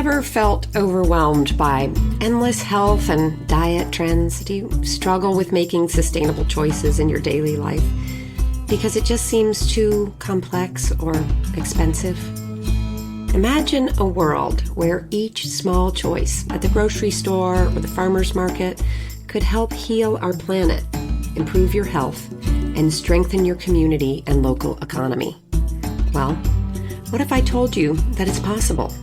ever felt overwhelmed by endless health and diet trends? Do you struggle with making sustainable choices in your daily life because it just seems too complex or expensive? Imagine a world where each small choice at the grocery store or the farmer's market could help heal our planet, improve your health, and strengthen your community and local economy. Well, what if I told you that it's possible?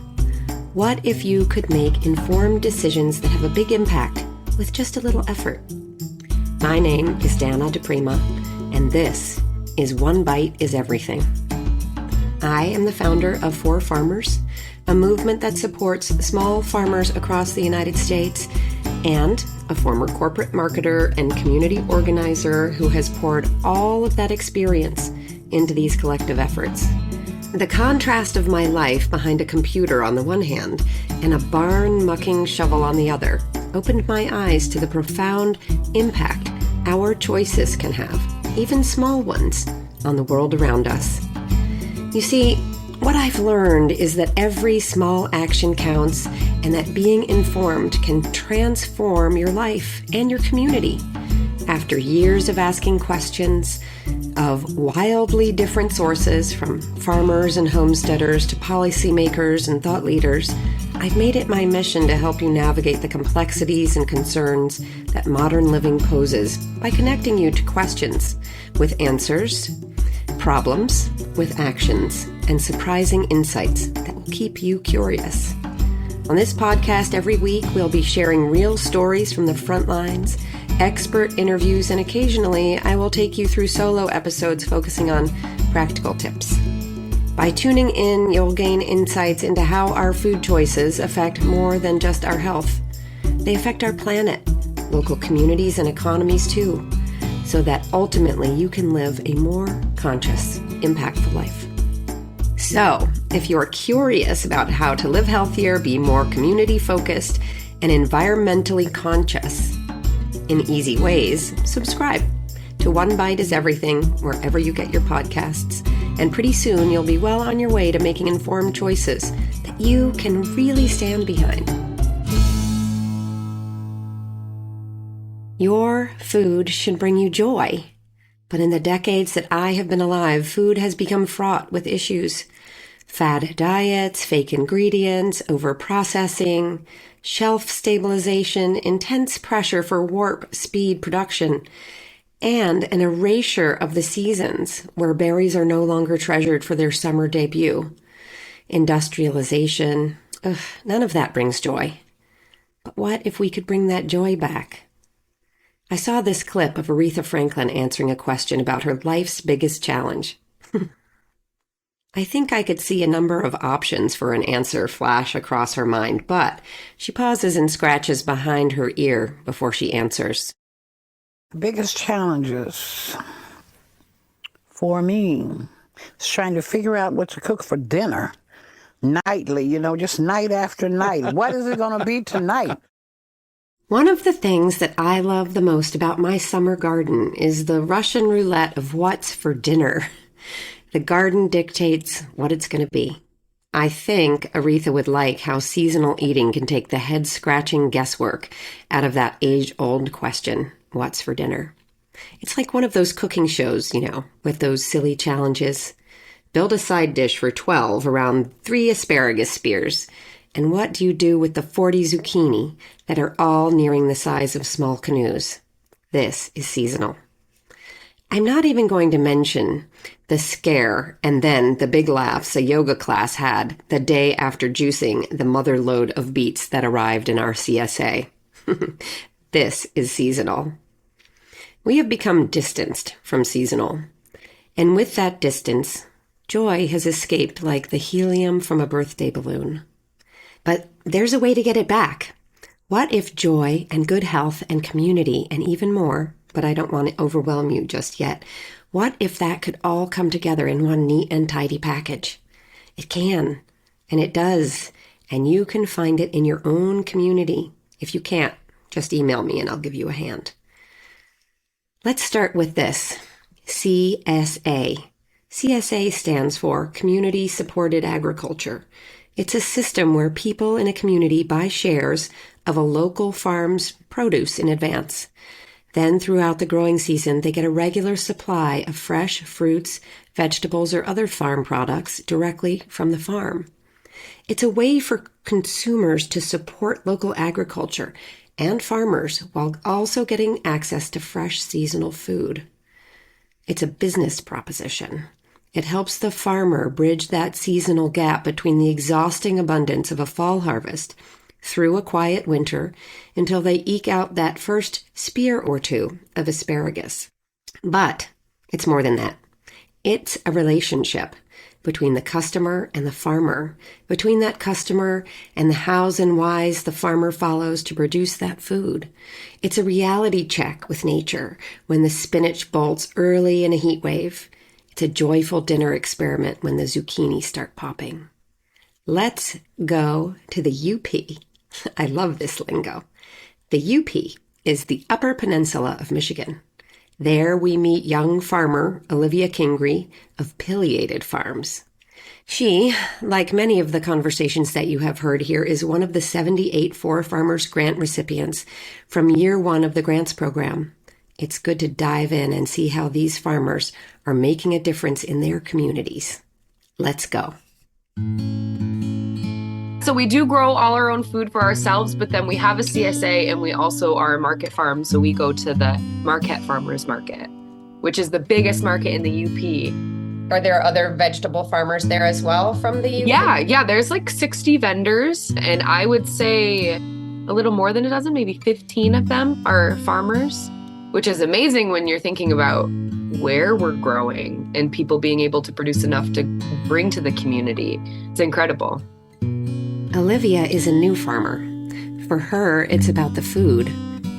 What if you could make informed decisions that have a big impact with just a little effort? My name is DiPrima, and this is One Bite is Everything. I am the founder of For Farmers, a movement that supports small farmers across the United States, and a former corporate marketer and community organizer who has poured all of that experience into these collective efforts. The contrast of my life behind a computer on the one hand and a barn mucking shovel on the other opened my eyes to the profound impact our choices can have, even small ones, on the world around us. You see, what I've learned is that every small action counts and that being informed can transform your life and your community. After years of asking questions of wildly different sources, from farmers and homesteaders to policymakers and thought leaders, I've made it my mission to help you navigate the complexities and concerns that modern living poses by connecting you to questions with answers, problems with actions, and surprising insights that will keep you curious. On this podcast every week, we'll be sharing real stories from the front lines, expert interviews, and occasionally I will take you through solo episodes focusing on practical tips. By tuning in, you'll gain insights into how our food choices affect more than just our health. They affect our planet, local communities, and economies too, so that ultimately you can live a more conscious, impactful life. So, if you're curious about how to live healthier, be more community-focused, and environmentally conscious in easy ways, subscribe to One Bite is Everything wherever you get your podcasts, and pretty soon you'll be well on your way to making informed choices that you can really stand behind. Your food should bring you joy. But in the decades that I have been alive, food has become fraught with issues. Fad diets, fake ingredients, overprocessing, shelf stabilization, intense pressure for warp speed production, and an erasure of the seasons where berries are no longer treasured for their summer debut. Industrialization, none of that brings joy. But what if we could bring that joy back? I saw this clip of Aretha Franklin answering a question about her life's biggest challenge. I think I could see a number of options for an answer flash across her mind, but she pauses and scratches behind her ear before she answers. Biggest challenges for me is trying to figure out what to cook for dinner nightly, just night after night. What is it going to be tonight? One of the things that I love the most about my summer garden is the Russian roulette of what's for dinner. The garden dictates what it's going to be. I think Aretha would like how seasonal eating can take the head-scratching guesswork out of that age-old question, what's for dinner? It's like one of those cooking shows, with those silly challenges. Build a side dish for 12 around 3 asparagus spears. And what do you do with the 40 zucchini that are all nearing the size of small canoes? This is seasonal. I'm not even going to mention the scare and then the big laughs a yoga class had the day after juicing the mother load of beets that arrived in our CSA. This is seasonal. We have become distanced from seasonal. And with that distance, joy has escaped like the helium from a birthday balloon. But there's a way to get it back. What if joy and good health and community and even more, but I don't want to overwhelm you just yet, what if that could all come together in one neat and tidy package? It can, and it does, and you can find it in your own community. If you can't, just email me and I'll give you a hand. Let's start with this, CSA. CSA stands for Community Supported Agriculture. It's a system where people in a community buy shares of a local farm's produce in advance. Then throughout the growing season, they get a regular supply of fresh fruits, vegetables, or other farm products directly from the farm. It's a way for consumers to support local agriculture and farmers while also getting access to fresh seasonal food. It's a business proposition. It helps the farmer bridge that seasonal gap between the exhausting abundance of a fall harvest through a quiet winter until they eke out that first spear or two of asparagus. But it's more than that. It's a relationship between the customer and the farmer, between that customer and the hows and whys the farmer follows to produce that food. It's a reality check with nature when the spinach bolts early in a heat wave. It's a joyful dinner experiment when the zucchini start popping. Let's go to the UP. I love this lingo. The UP is the Upper Peninsula of Michigan. There we meet young farmer Olivia Kingery of Pileated Farms. She, like many of the conversations that you have heard here, is one of the 78 For Farmers grant recipients from year one of the grants program. It's good to dive in and see how these farmers are making a difference in their communities. Let's go. So we do grow all our own food for ourselves, but then we have a CSA and we also are a market farm. So we go to the Marquette Farmers Market, which is the biggest market in the UP. Are there other vegetable farmers there as well from the UP? Yeah. There's like 60 vendors, and I would say a little more than a dozen, maybe 15 of them are farmers, which is amazing when you're thinking about where we're growing and people being able to produce enough to bring to the community. It's incredible. Olivia is a new farmer. For her, it's about the food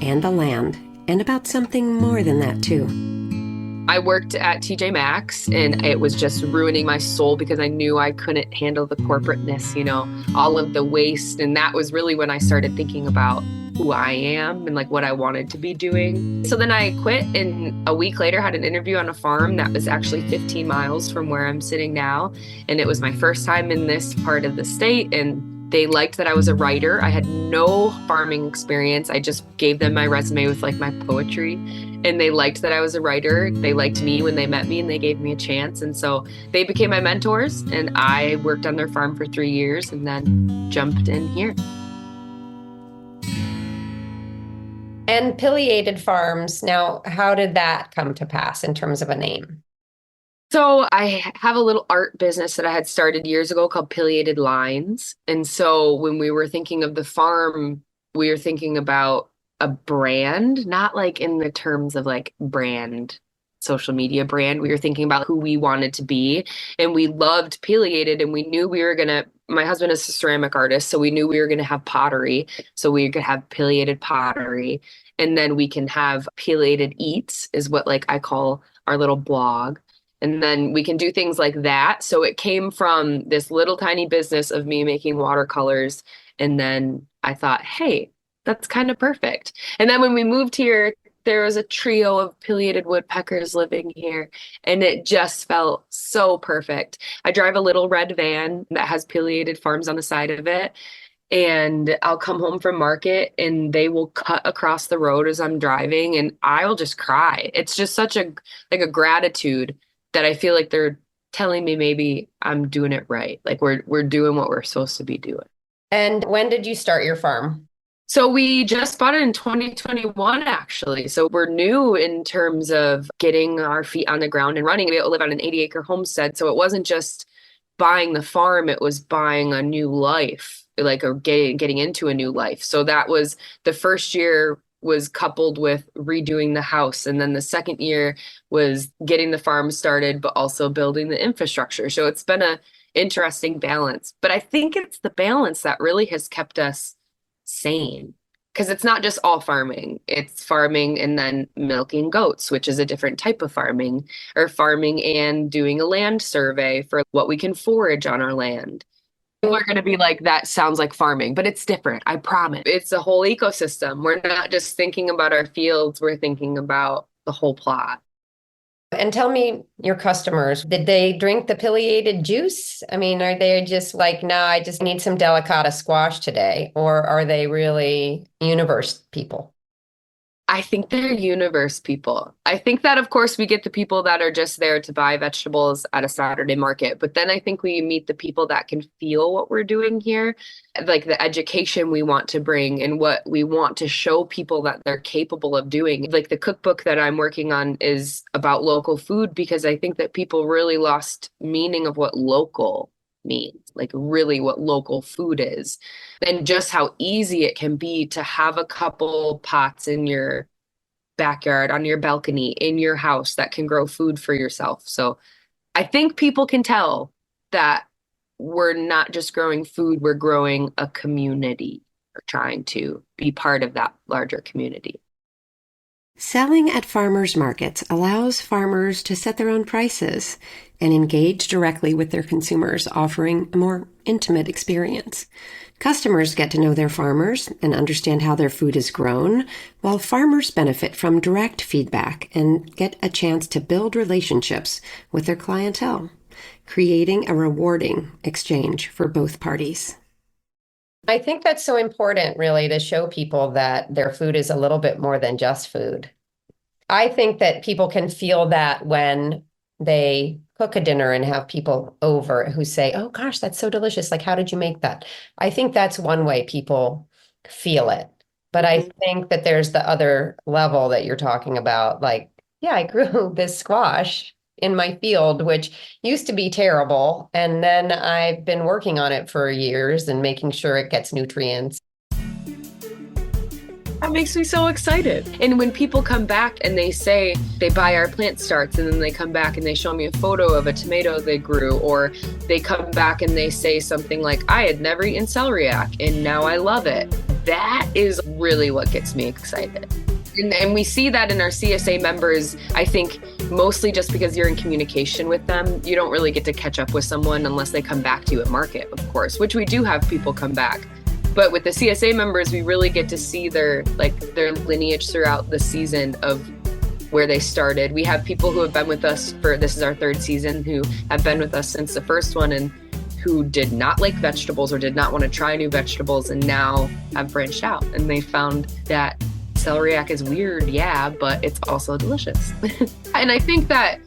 and the land, and about something more than that, too. I worked at TJ Maxx, and it was just ruining my soul because I knew I couldn't handle the corporateness, all of the waste. And that was really when I started thinking about who I am and like what I wanted to be doing. So then I quit, and a week later had an interview on a farm that was actually 15 miles from where I'm sitting now. And it was my first time in this part of the state, and they liked that I was a writer. I had no farming experience. I just gave them my resume with like my poetry, and they liked that I was a writer. They liked me when they met me, and they gave me a chance. And so they became my mentors, and I worked on their farm for 3 years and then jumped in here. And Pileated Farms, now, how did that come to pass in terms of a name? So I have a little art business that I had started years ago called Pileated Lines. And so when we were thinking of the farm, we were thinking about a brand, not like in the terms of like brand, social media brand. We were thinking about who we wanted to be. And we loved Pileated, and we knew we were going to, my husband is a ceramic artist, so we knew we were going to have pottery. So we could have Pileated pottery. And then we can have Pileated Eats is what like I call our little blog. And then we can do things like that. So it came from this little tiny business of me making watercolors. And then I thought, hey, that's kind of perfect. And then when we moved here, there was a trio of pileated woodpeckers living here, and it just felt so perfect. I drive a little red van that has Pileated Farms on the side of it. And I'll come home from market, and they will cut across the road as I'm driving, and I'll just cry. It's just such a gratitude that I feel like they're telling me maybe I'm doing it right. Like we're doing what we're supposed to be doing. And when did you start your farm? So we just bought it in 2021, actually. So we're new in terms of getting our feet on the ground and running. We live on an 80-acre homestead. So it wasn't just buying the farm, it was buying a new life, or getting into a new life. So that was the first year was coupled with redoing the house. And then the second year was getting the farm started, but also building the infrastructure. So it's been an interesting balance. But I think it's the balance that really has kept us sane, because it's not just all farming. It's farming and then milking goats, which is a different type of farming, or farming and doing a land survey for what we can forage on our land. People are going to be like, that sounds like farming, but it's different. I promise. It's a whole ecosystem. We're not just thinking about our fields. We're thinking about the whole plot. And tell me your customers, did they drink the pileated juice? I mean, are they just like, no, I just need some delicata squash today? Or are they really universe people? I think they're universe people. I think that, of course, we get the people that are just there to buy vegetables at a Saturday market. But then I think we meet the people that can feel what we're doing here, like the education we want to bring and what we want to show people that they're capable of doing. Like the cookbook that I'm working on is about local food because I think that people really lost meaning of what local means, like really what local food is, and just how easy it can be to have a couple pots in your backyard, on your balcony, in your house that can grow food for yourself. So I think people can tell that we're not just growing food, we're growing a community or trying to be part of that larger community. Selling at farmers markets allows farmers to set their own prices and engage directly with their consumers, offering a more intimate experience. Customers get to know their farmers and understand how their food is grown, while farmers benefit from direct feedback and get a chance to build relationships with their clientele, creating a rewarding exchange for both parties. I think that's so important, really, to show people that their food is a little bit more than just food. I think that people can feel that when they cook a dinner and have people over who say, "Oh gosh, that's so delicious. Like, how did you make that?" I think that's one way people feel it. But I think that there's the other level that you're talking about. Like, yeah, I grew this squash in my field, which used to be terrible. And then I've been working on it for years and making sure it gets nutrients. That makes me so excited. And when people come back and they say they buy our plant starts and then they come back and they show me a photo of a tomato they grew, or they come back and they say something like, I had never eaten celeriac and now I love it. That is really what gets me excited. And we see that in our CSA members, I think mostly just because you're in communication with them. You don't really get to catch up with someone unless they come back to you at market, of course, which we do have people come back. But with the CSA members, we really get to see their lineage throughout the season of where they started. We have people who have been with us this is our third season, who have been with us since the first one and who did not like vegetables or did not want to try new vegetables and now have branched out. And they found that celeriac is weird, yeah, but it's also delicious. And I think that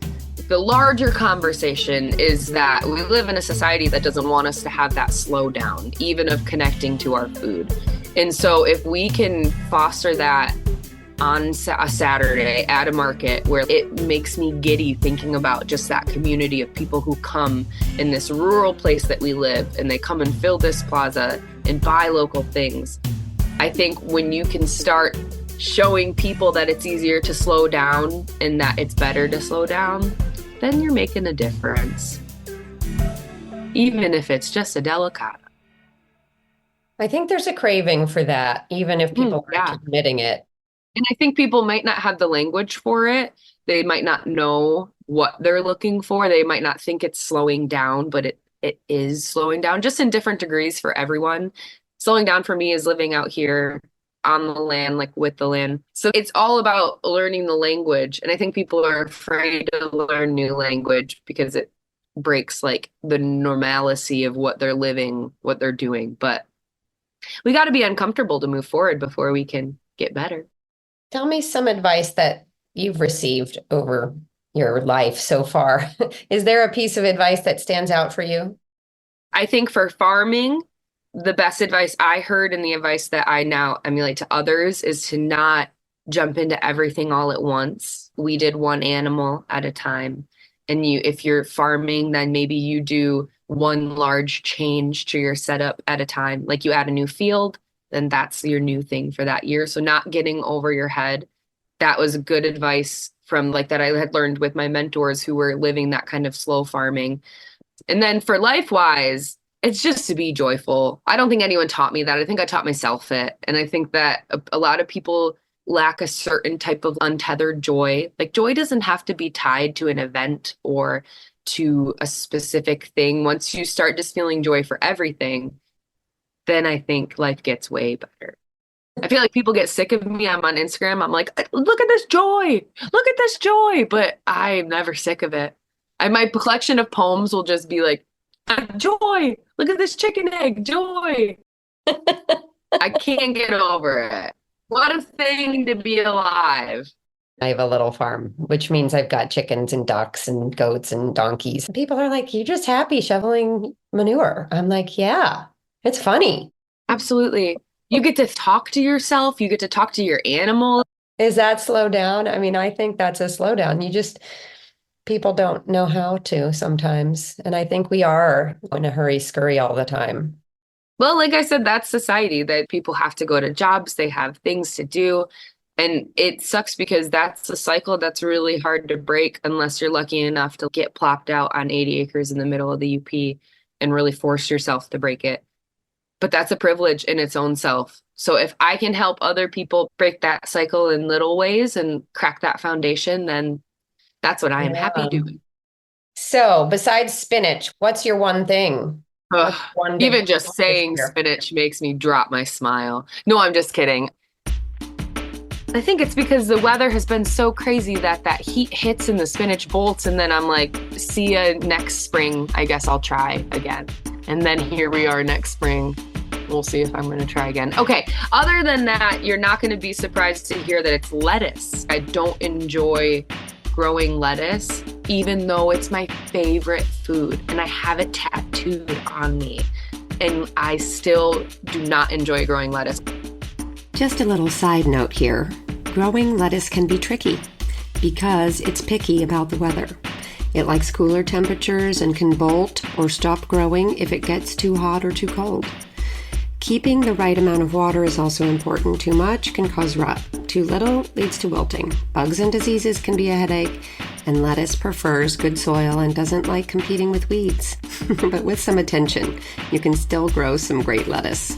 the larger conversation is that we live in a society that doesn't want us to have that slow down, even of connecting to our food. And so if we can foster that on a Saturday at a market where it makes me giddy thinking about just that community of people who come in this rural place that we live and they come and fill this plaza and buy local things. I think when you can start showing people that it's easier to slow down and that it's better to slow down, then you're making a difference. Even if it's just a delicata. I think there's a craving for that, even if people aren't admitting it. And I think people might not have the language for it. They might not know what they're looking for. They might not think it's slowing down, but it is slowing down, just in different degrees for everyone. Slowing down for me is living out here on the land, like with the land. So it's all about learning the language. And I think people are afraid to learn new language because it breaks like the normalcy of what they're living, what they're doing. But we got to be uncomfortable to move forward before we can get better. Tell me some advice that you've received over your life so far. Is there a piece of advice that stands out for you? I think for farming, the best advice I heard and the advice that I now emulate to others is to not jump into everything all at once. We did one animal at a time. And if you're farming, then maybe you do one large change to your setup at a time. Like you add a new field, then that's your new thing for that year. So not getting over your head. That was good advice from like that I had learned with my mentors who were living that kind of slow farming. And then for life-wise, it's just to be joyful. I don't think anyone taught me that. I think I taught myself it. And I think that a lot of people lack a certain type of untethered joy. Like joy doesn't have to be tied to an event or to a specific thing. Once you start just feeling joy for everything, then I think life gets way better. I feel like people get sick of me. I'm on Instagram. I'm like, look at this joy. Look at this joy. But I'm never sick of it. My collection of poems will just be like, joy. Look at this chicken egg. Joy. I can't get over it. What a thing to be alive. I have a little farm, which means I've got chickens and ducks and goats and donkeys. People are like, you're just happy shoveling manure. I'm like, yeah, it's funny. Absolutely. You get to talk to yourself. You get to talk to your animal. Is that slow down? I mean, I think that's a slowdown. People don't know how to sometimes. And I think we are in a hurry, scurry all the time. Well, like I said, that's society, that people have to go to jobs. They have things to do. And it sucks because that's a cycle that's really hard to break unless you're lucky enough to get plopped out on 80 acres in the middle of the UP and really force yourself to break it. But that's a privilege in its own self. So if I can help other people break that cycle in little ways and crack that foundation, then that's what I am happy doing. So besides spinach, what's your one thing? Ugh, even just saying spinach makes me drop my smile. No, I'm just kidding. I think it's because the weather has been so crazy that heat hits and the spinach bolts, and then I'm like, see ya next spring. I guess I'll try again. And then here we are next spring. We'll see if I'm going to try again. Okay, other than that, you're not going to be surprised to hear that it's lettuce. I don't enjoy growing lettuce, even though it's my favorite food, and I have it tattooed on me. And I still do not enjoy growing lettuce. Just a little side note here. Growing lettuce can be tricky because it's picky about the weather. It likes cooler temperatures and can bolt or stop growing if it gets too hot or too cold. Keeping the right amount of water is also important. Too much can cause rot. Too little leads to wilting. Bugs and diseases can be a headache, and lettuce prefers good soil and doesn't like competing with weeds. But with some attention, you can still grow some great lettuce.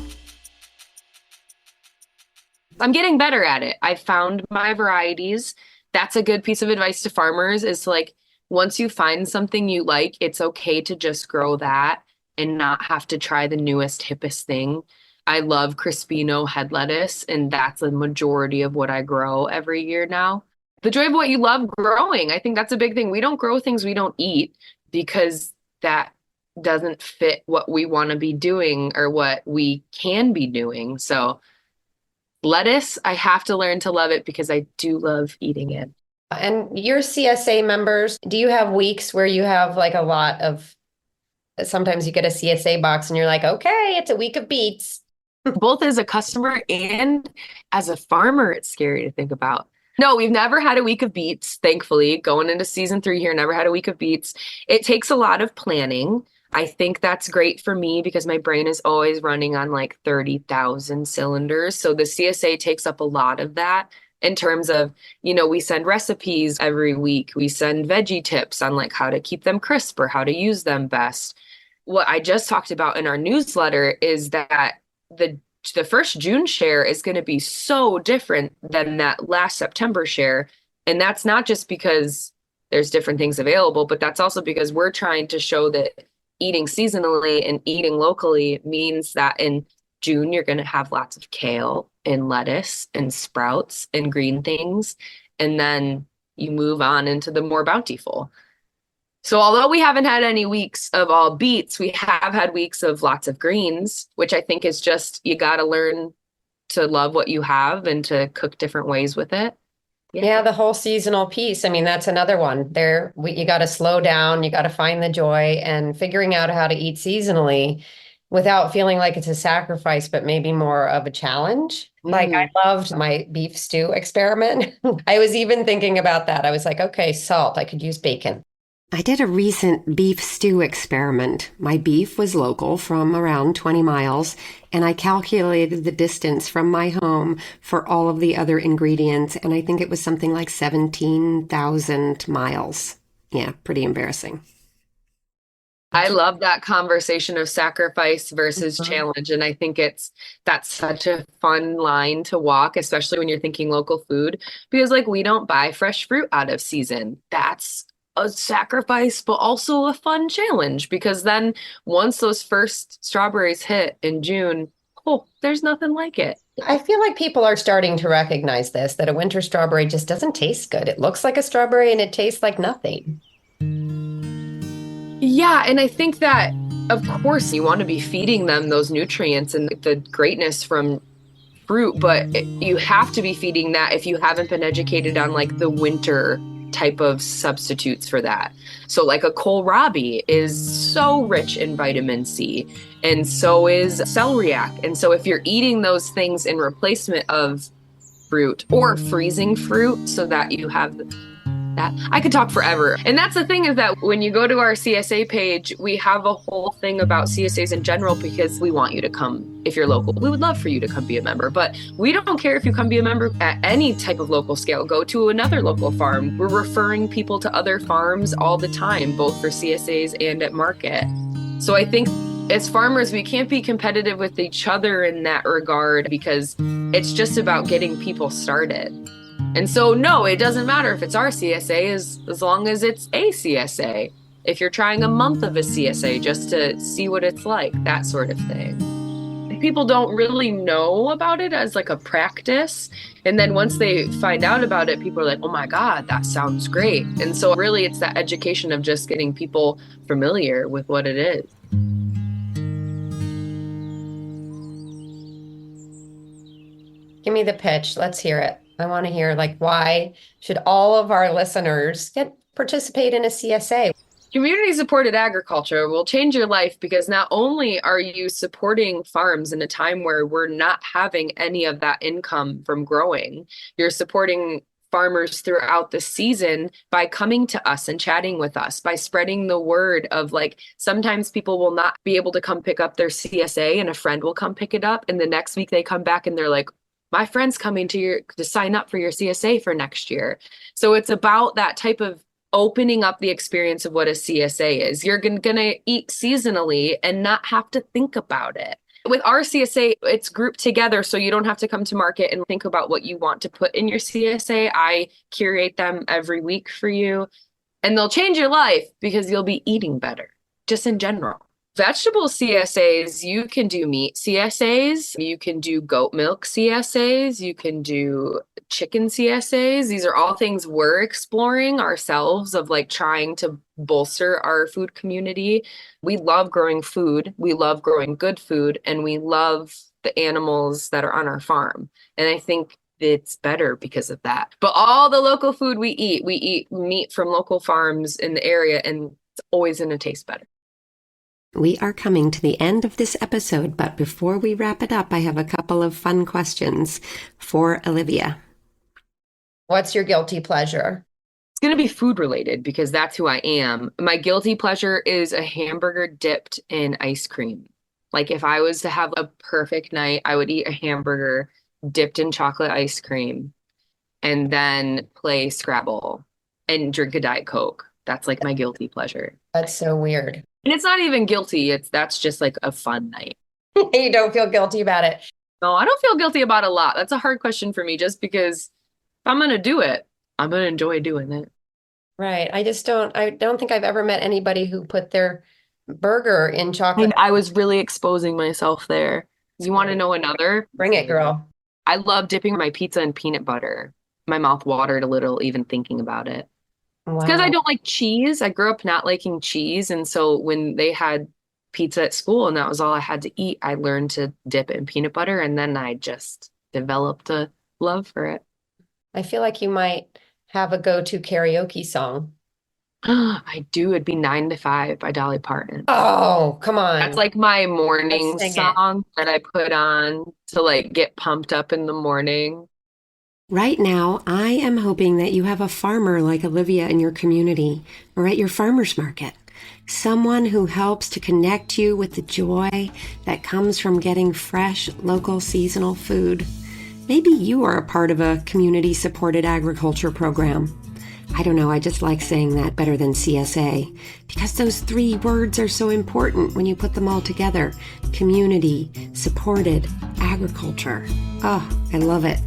I'm getting better at it. I found my varieties. That's a good piece of advice to farmers, is to, like, once you find something you like, it's okay to just grow that and not have to try the newest, hippest thing. I love Crispino head lettuce, and that's a majority of what I grow every year now. The joy of what you love growing. I think that's a big thing. We don't grow things we don't eat because that doesn't fit what we want to be doing or what we can be doing. So lettuce, I have to learn to love it because I do love eating it. And your CSA members, do you have weeks where you have like a lot of, sometimes you get a CSA box and you're like, okay, it's a week of beets. Both as a customer and as a farmer, it's scary to think about. No, we've never had a week of beets, thankfully. Going into season 3 here, never had a week of beets. It takes a lot of planning. I think that's great for me because my brain is always running on like 30,000 cylinders. So the CSA takes up a lot of that in terms of, we send recipes every week. We send veggie tips on like how to keep them crisp or how to use them best. What I just talked about in our newsletter is that the first June share is going to be so different than that last September share. And that's not just because there's different things available, but that's also because we're trying to show that eating seasonally and eating locally means that in June, you're going to have lots of kale and lettuce and sprouts and green things. And then you move on into the more bountiful. So although we haven't had any weeks of all beets, we have had weeks of lots of greens, which I think is just, you got to learn to love what you have and to cook different ways with it. Yeah, the whole seasonal piece. I mean, that's another one. You got to slow down, you got to find the joy, and figuring out how to eat seasonally without feeling like it's a sacrifice, but maybe more of a challenge. Like, I loved my beef stew experiment. I was even thinking about that. I was like, okay, salt, I could use bacon. I did a recent beef stew experiment. My beef was local from around 20 miles, and I calculated the distance from my home for all of the other ingredients, and I think it was something like 17,000 miles. Yeah, pretty embarrassing. I love that conversation of sacrifice versus challenge. And I think that's such a fun line to walk, especially when you're thinking local food, because like we don't buy fresh fruit out of season. That's a sacrifice, but also a fun challenge, because then once those first strawberries hit in June, oh, there's nothing like it. I feel like people are starting to recognize this, that a winter strawberry just doesn't taste good. It looks like a strawberry and it tastes like nothing. Yeah, and I think that, of course, you want to be feeding them those nutrients and the greatness from fruit, but you have to be feeding that if you haven't been educated on like the winter type of substitutes for that. So like a kohlrabi is so rich in vitamin C, and so is celeriac. And so if you're eating those things in replacement of fruit or freezing fruit so that you have that, I could talk forever. And that's the thing, is that when you go to our CSA page, we have a whole thing about CSAs in general, because we want you to come if you're local. We would love for you to come be a member, but we don't care if you come be a member at any type of local scale. Go to another local farm. We're referring people to other farms all the time, both for CSAs and at market. So I think as farmers, we can't be competitive with each other in that regard, because it's just about getting people started. And so, no, it doesn't matter if it's our CSA as long as it's a CSA. If you're trying a month of a CSA just to see what it's like, that sort of thing. People don't really know about it as like a practice. And then once they find out about it, people are like, oh my God, that sounds great. And so really it's that education of just getting people familiar with what it is. Give me the pitch. Let's hear it. I want to hear, like, why should all of our listeners participate in a CSA? Community supported agriculture will change your life, because not only are you supporting farms in a time where we're not having any of that income from growing, you're supporting farmers throughout the season by coming to us and chatting with us, by spreading the word of, like, sometimes people will not be able to come pick up their CSA and a friend will come pick it up. And the next week they come back and they're like, my friend's coming to sign up for your CSA for next year. So it's about that type of opening up the experience of what a CSA is. You're going to eat seasonally and not have to think about it. With our CSA, it's grouped together, so you don't have to come to market and think about what you want to put in your CSA. I curate them every week for you, and they'll change your life because you'll be eating better, just in general. Vegetable CSAs, you can do meat CSAs, you can do goat milk CSAs, you can do chicken CSAs. These are all things we're exploring ourselves, of like trying to bolster our food community. We love growing food, we love growing good food, and we love the animals that are on our farm. And I think it's better because of that. But all the local food we eat meat from local farms in the area, and it's always going to taste better. We are coming to the end of this episode, but before we wrap it up, I have a couple of fun questions for Olivia. What's your guilty pleasure? It's going to be food related, because that's who I am. My guilty pleasure is a hamburger dipped in ice cream. Like, if I was to have a perfect night, I would eat a hamburger dipped in chocolate ice cream and then play Scrabble and drink a Diet Coke. That's like my guilty pleasure. That's so weird. And it's not even guilty. That's just like a fun night. You don't feel guilty about it? No, I don't feel guilty about a lot. That's a hard question for me, just because if I'm going to do it, I'm going to enjoy doing it. Right. I don't think I've ever met anybody who put their burger in chocolate. I was really exposing myself there. You want to know another? Bring it, girl. I love dipping my pizza in peanut butter. My mouth watered a little even thinking about it. Wow. Because I don't like cheese. I grew up not liking cheese. And so when they had pizza at school and that was all I had to eat, I learned to dip it in peanut butter. And then I just developed a love for it. I feel like you might have a go-to karaoke song. I do. It'd be 9 to 5 by Dolly Parton. Oh, come on. That's like my morning song that I put on to like get pumped up in the morning. Right now, I am hoping that you have a farmer like Olivia in your community or at your farmer's market. Someone who helps to connect you with the joy that comes from getting fresh, local, seasonal food. Maybe you are a part of a community-supported agriculture program. I don't know, I just like saying that better than CSA, because those 3 words are so important when you put them all together. Community, supported, agriculture. Oh, I love it.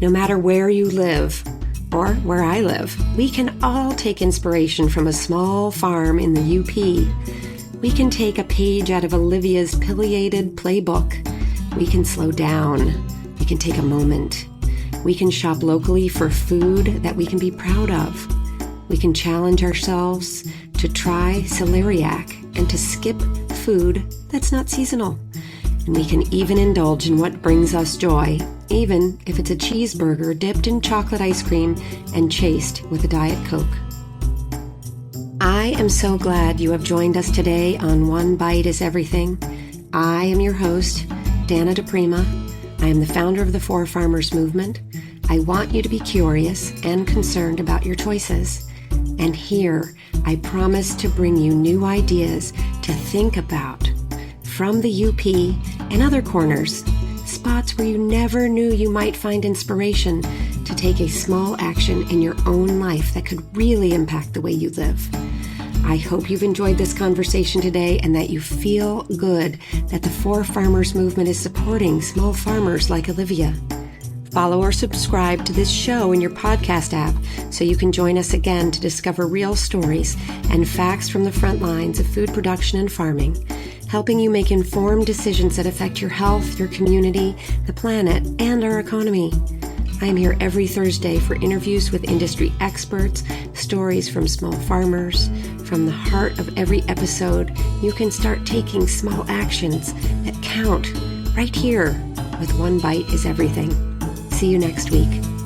No matter where you live, or where I live, we can all take inspiration from a small farm in the UP. We can take a page out of Olivia's Pileated playbook. We can slow down. We can take a moment. We can shop locally for food that we can be proud of. We can challenge ourselves to try celeriac and to skip food that's not seasonal. And we can even indulge in what brings us joy, even if it's a cheeseburger dipped in chocolate ice cream and chased with a Diet Coke. I am so glad you have joined us today on One Bite is Everything. I am your host, Dana DiPrima. I am the founder of the Four Farmers Movement. I want you to be curious and concerned about your choices. And here, I promise to bring you new ideas to think about from the UP and other corners, spots where you never knew you might find inspiration to take a small action in your own life that could really impact the way you live. I hope you've enjoyed this conversation today and that you feel good that the Four Farmers Movement is supporting small farmers like Olivia. Follow or subscribe to this show in your podcast app so you can join us again to discover real stories and facts from the front lines of food production and farming, helping you make informed decisions that affect your health, your community, the planet, and our economy. I am here every Thursday for interviews with industry experts, stories from small farmers. From the heart of every episode, you can start taking small actions that count right here with One Bite is Everything. See you next week.